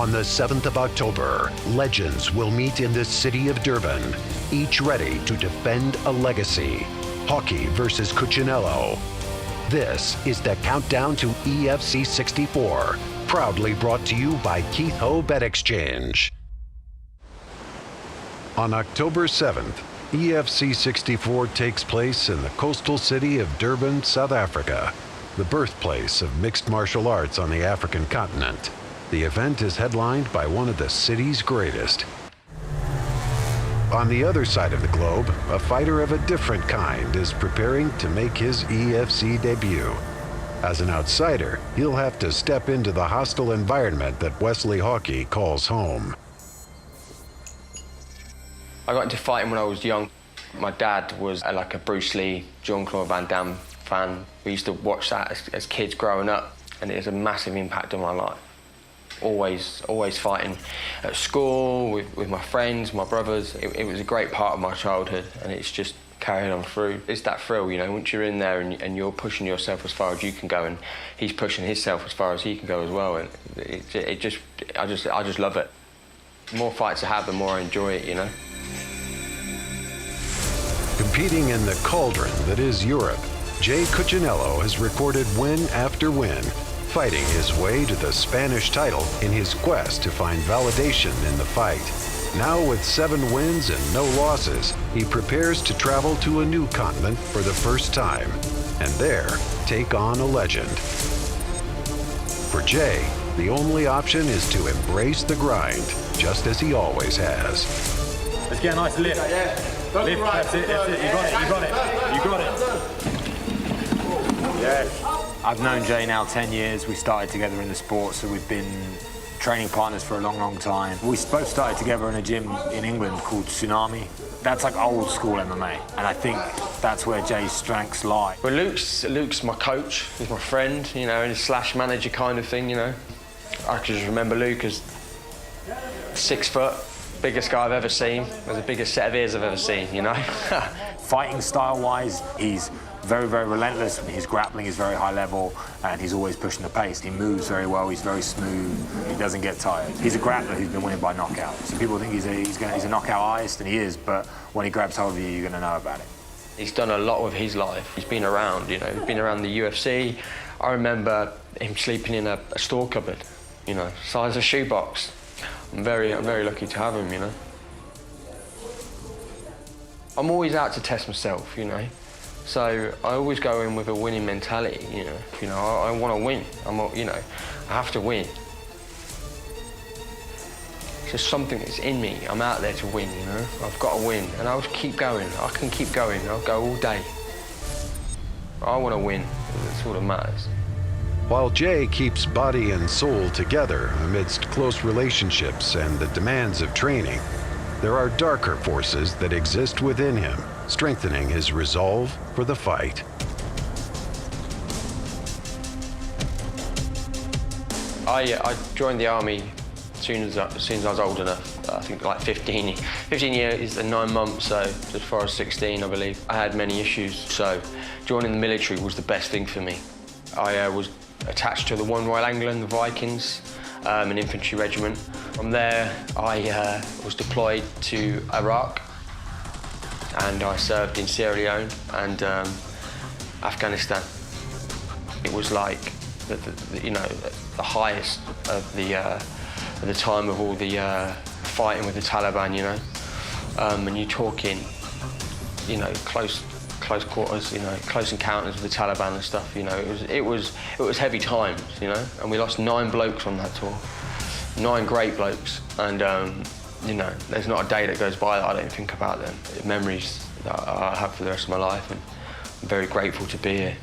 On the 7th of October, legends will meet in the city of Durban, each ready to defend a legacy. Hawkey versus Cuncciniello. This is the countdown to EFC 64, proudly brought to you by Keith Ho Bet Exchange. On October 7th, EFC 64 takes place in the coastal city of Durban, South Africa, the birthplace of mixed martial arts on the African continent. The event is headlined by one of the city's greatest. On the other side of the globe, a fighter of a different kind is preparing to make his EFC debut. As an outsider, he'll have to step into the hostile environment that Wesley Hawkey calls home. I got into fighting when I was young. My dad was like a Bruce Lee, Jean-Claude Van Damme fan. We used to watch that as kids growing up, and it has a massive impact on my life. Always fighting at school, with my friends, my brothers. It was a great part of my childhood, and it's just carried on through. It's that thrill, you know, once you're in there and you're pushing yourself as far as you can go, and he's pushing himself as far as he can go as well, and I just love it. The more fights I have, the more I enjoy it, you know. Competing in the cauldron that is Europe, Jay Cucciniello has recorded win after win, fighting his way to the Spanish title in his quest to find validation in the fight. Now with 7 wins and no losses, he prepares to travel to a new continent for the first time, and there take on a legend. For Jay, the only option is to embrace the grind, just as he always has. Let's get a nice lift. Lift, that's it, you got it. Yeah. I've known Jay now 10 years. We started together in the sport, so we've been training partners for a long, long time. We both started together in a gym in England called Tsunami. That's like old school MMA, and I think that's where Jay's strengths lie. Well, Luke's my coach, he's my friend, you know, and a slash manager kind of thing, you know. I can just remember Luke as 6 foot, biggest guy I've ever seen, with the biggest set of ears I've ever seen, you know. Fighting style-wise, he's very, very relentless. His grappling is very high level, and he's always pushing the pace. He moves very well, he's very smooth, he doesn't get tired. He's a grappler who's been winning by knockout. So people think he's a knockout artist, and he is, but when he grabs hold of you, you're going to know about it. He's done a lot with his life. He's been around, you know, he's been around the UFC. I remember him sleeping in a store cupboard, you know, size of shoebox. I'm very lucky to have him, you know. I'm always out to test myself, you know. So I always go in with a winning mentality, you know. I want to win. I have to win. It's just something that's in me. I'm out there to win, you know. I've got to win, and I'll keep going. I can keep going. I'll go all day. I want to win. That's all that matters. While Jay keeps body and soul together amidst close relationships and the demands of training, there are darker forces that exist within him, strengthening his resolve for the fight. I joined the army as soon as I was old enough. I think like 15 years and 9 months, so as far as 16, I believe. I had many issues, so joining the military was the best thing for me. I was attached to the 1 Royal England, the Vikings, an infantry regiment. From there, I was deployed to Iraq, and I served in Sierra Leone and Afghanistan. It was like the highest of the time of all the fighting with the Taliban, you know. And you're talking, you know, close quarters, you know, close encounters with the Taliban and stuff, you know. It was heavy times, you know, and we lost 9 blokes on that tour. 9 great blokes, and you know, there's not a day that goes by that I don't think about them. Memories that I have for the rest of my life, and I'm very grateful to be here.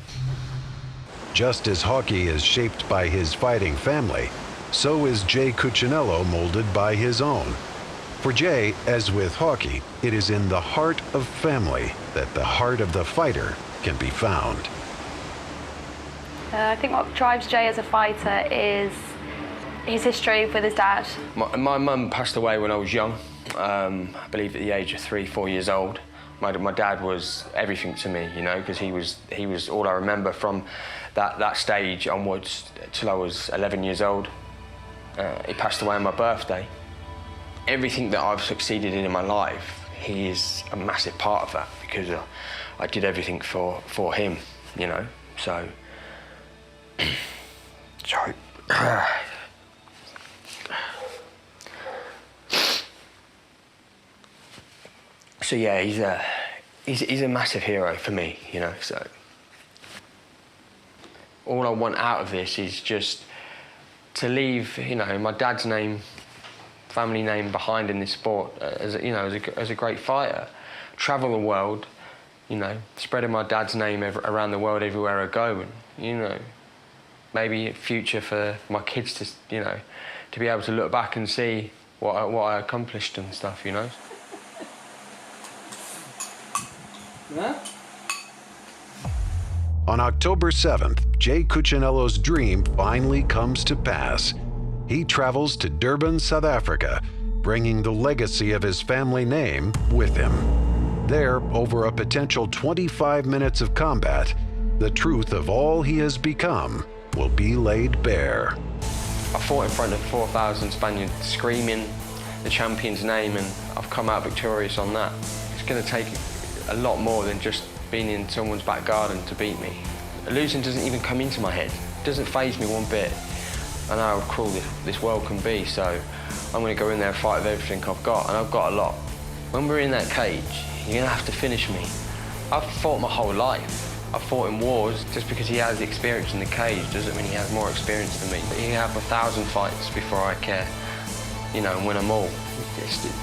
Just as Hawkey is shaped by his fighting family, so is Jay Cucciniello molded by his own. For Jay, as with Hawkey, it is in the heart of family that the heart of the fighter can be found. I think what drives Jay as a fighter is his history with his dad. My mum passed away when I was young, I believe at the age of 3, 4 years old. My dad was everything to me, you know, because he was all I remember from that stage onwards till I was 11 years old. He passed away on my birthday. Everything that I've succeeded in my life, he is a massive part of that, because I did everything for him, you know. So, sorry. So yeah, he's a massive hero for me, you know. So all I want out of this is just to leave, you know, my dad's name, family name behind in this sport, as a great fighter. Travel the world, you know, spreading my dad's name around the world everywhere I go, and, you know, maybe a future for my kids to, you know, to be able to look back and see what I accomplished and stuff, you know. Huh? On October 7th, Jay Cucciniello's dream finally comes to pass. He travels to Durban, South Africa, bringing the legacy of his family name with him. There, over a potential 25 minutes of combat, the truth of all he has become will be laid bare. I fought in front of 4,000 Spaniards screaming the champion's name, and I've come out victorious on that. It's going to take a lot more than just being in someone's back garden to beat me. Losing doesn't even come into my head. It doesn't faze me one bit. I know how cruel this world can be, so I'm going to go in there and fight with everything I've got, and I've got a lot. When we're in that cage, you're going to have to finish me. I've fought my whole life. I've fought in wars. Just because he has experience in the cage doesn't mean he has more experience than me. But he can have 1,000 fights before I care, you know, and win them all.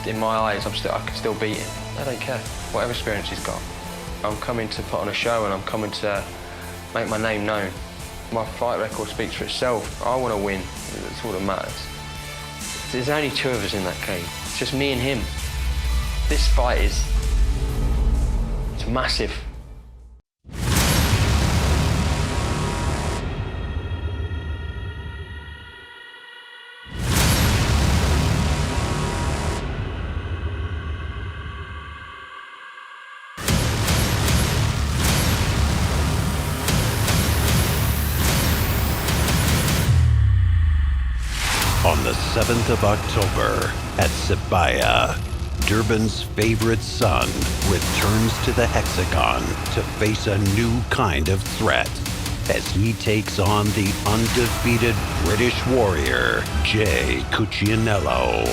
In my eyes, I can still beat him. I don't care, whatever experience he's got. I'm coming to put on a show, and I'm coming to make my name known. My fight record speaks for itself. I want to win. That's all that matters. There's only 2 of us in that cage. It's just me and him. This fight it's massive. On the 7th of October at Sibaya, Durban's favorite son returns to the hexagon to face a new kind of threat as he takes on the undefeated British warrior, Jay Cucciniello.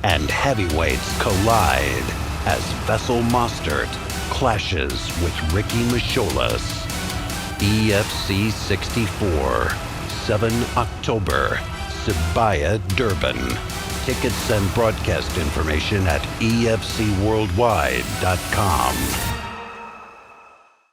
And heavyweights collide as Vessel Mostert clashes with Ricky Macholas. EFC 64, 7 October, Sibaya, Durban. Tickets and broadcast information at EFCWorldwide.com.